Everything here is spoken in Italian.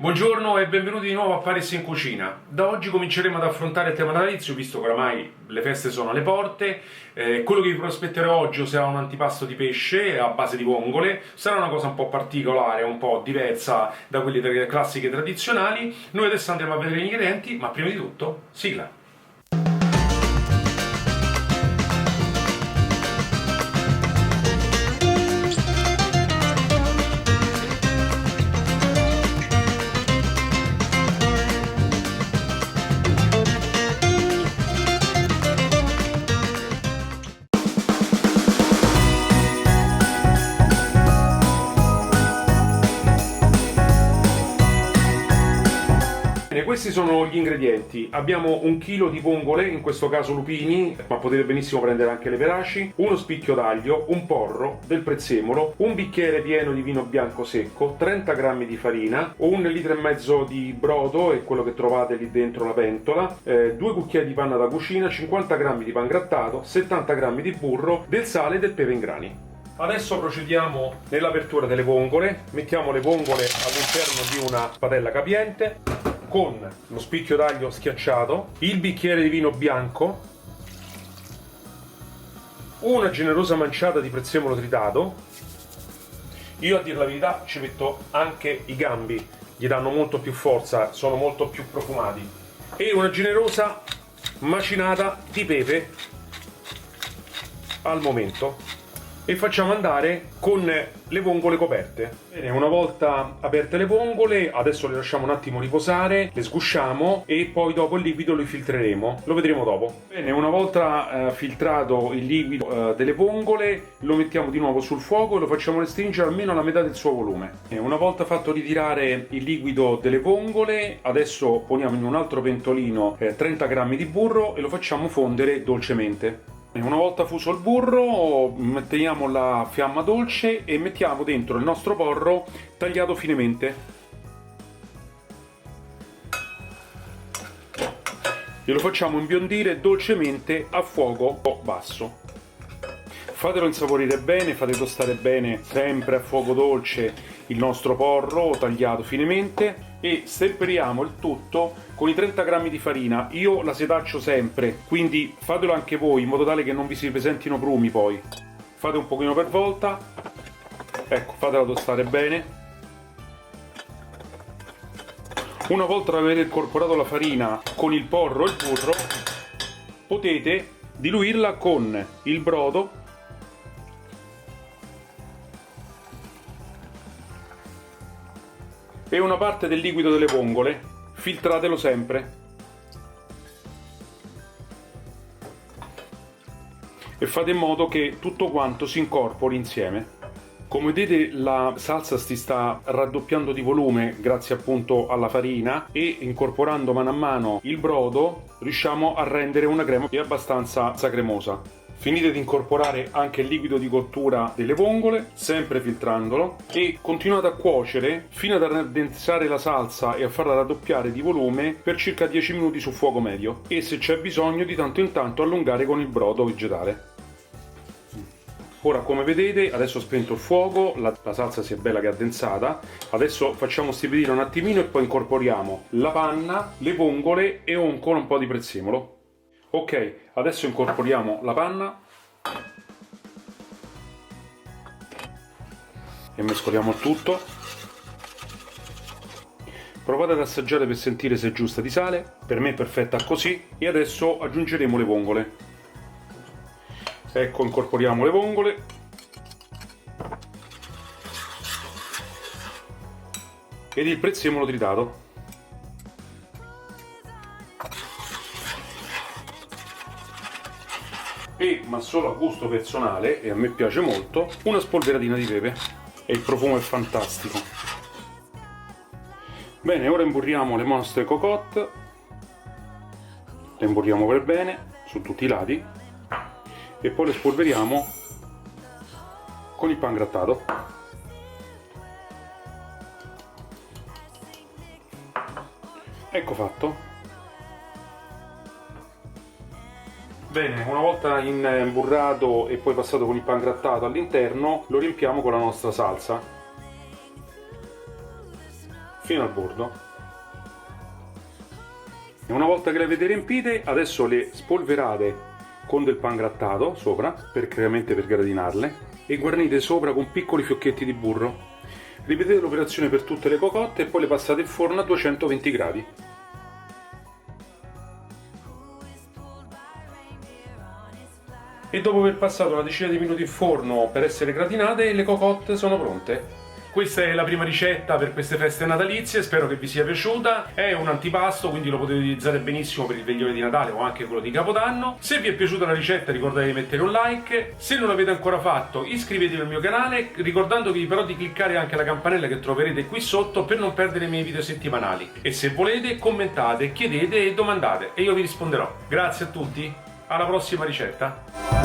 Buongiorno e benvenuti di nuovo a Pares in Cucina. Da oggi cominceremo ad affrontare il tema natalizio, visto che oramai le feste sono alle porte. Quello che vi prospetterò oggi sarà un antipasto di pesce a base di vongole. Sarà una cosa un po' particolare, un po' diversa da quelle classiche tradizionali. Noi adesso andremo a vedere gli ingredienti, ma prima di tutto, sigla! Questi sono gli ingredienti. Abbiamo un chilo di vongole, in questo caso lupini, ma potete benissimo prendere anche le veraci, uno spicchio d'aglio, un porro, del prezzemolo, un bicchiere pieno di vino bianco secco, 30 g di farina, 1,5 litri di brodo, è quello che trovate lì dentro la pentola, 2 cucchiai di panna da cucina, 50 g di pangrattato, 70 g di burro, del sale e del pepe in grani. Adesso procediamo nell'apertura delle vongole. Mettiamo le vongole all'interno di una padella capiente con lo spicchio d'aglio schiacciato, il bicchiere di vino bianco, una generosa manciata di prezzemolo tritato. Io, a dir la verità, ci metto anche i gambi, gli danno molto più forza, sono molto più profumati, e una generosa macinata di pepe al momento. E facciamo andare con le vongole coperte. Bene, una volta aperte le vongole, adesso le lasciamo un attimo riposare, le sgusciamo e poi dopo il liquido lo filtreremo, lo vedremo dopo. Bene, una volta filtrato il liquido delle vongole, lo mettiamo di nuovo sul fuoco e lo facciamo restringere almeno alla metà del suo volume. E una volta fatto ritirare il liquido delle vongole, adesso poniamo in un altro pentolino 30 g di burro e lo facciamo fondere dolcemente. Una volta fuso il burro, mettiamo la fiamma dolce e mettiamo dentro il nostro porro tagliato finemente. E lo facciamo imbiondire dolcemente a fuoco basso. Fatelo insaporire bene, fate tostare bene, sempre a fuoco dolce, il nostro porro tagliato finemente, e stemperiamo il tutto con i 30 g di farina. Io la setaccio sempre, quindi fatelo anche voi in modo tale che non vi si presentino grumi poi. Fate un pochino per volta, ecco, fatela tostare bene. Una volta avete incorporato la farina con il porro e il burro, potete diluirla con il brodo e una parte del liquido delle vongole. Filtratelo sempre e fate in modo che tutto quanto si incorpori insieme. Come vedete, la salsa si sta raddoppiando di volume grazie appunto alla farina, e incorporando mano a mano il brodo riusciamo a rendere una crema che è abbastanza cremosa. Finite di incorporare anche il liquido di cottura delle vongole, sempre filtrandolo, e continuate a cuocere fino ad addensare la salsa e a farla raddoppiare di volume per circa 10 minuti su fuoco medio, e se c'è bisogno di tanto in tanto allungare con il brodo vegetale. Ora, come vedete, adesso ho spento il fuoco, la salsa si è bella che è addensata. Adesso facciamo stipidire un attimino e poi incorporiamo la panna, le vongole e ancora un po' di prezzemolo. Ok, adesso incorporiamo la panna e mescoliamo il tutto. Provate ad assaggiare per sentire se è giusta di sale, per me è perfetta così, e adesso aggiungeremo le vongole. Ecco, incorporiamo le vongole ed il prezzemolo tritato. E, ma solo a gusto personale, e a me piace molto, una spolveratina di pepe, e il profumo è fantastico. Bene, ora imburriamo le nostre cocotte, le imburriamo per bene su tutti i lati e poi le spolveriamo con il pangrattato. Ecco fatto. Bene, una volta imburrato e poi passato con il pangrattato all'interno, lo riempiamo con la nostra salsa. fino al bordo. E una volta che le avete riempite, adesso le spolverate con del pangrattato sopra, chiaramente per gratinarle, e guarnite sopra con piccoli fiocchetti di burro. Ripetete l'operazione per tutte le cocotte e poi le passate in forno a 220 gradi. E dopo aver passato una decina di minuti in forno per essere gratinate, le cocotte sono pronte. Questa è la prima ricetta per queste feste natalizie, spero che vi sia piaciuta. È un antipasto, quindi lo potete utilizzare benissimo per il veglione di Natale o anche quello di Capodanno. Se vi è piaciuta la ricetta ricordate di mettere un like, se non l'avete ancora fatto iscrivetevi al mio canale, ricordandovi però di cliccare anche la campanella che troverete qui sotto per non perdere i miei video settimanali. E se volete commentate, chiedete e domandate e io vi risponderò. Grazie a tutti, alla prossima ricetta!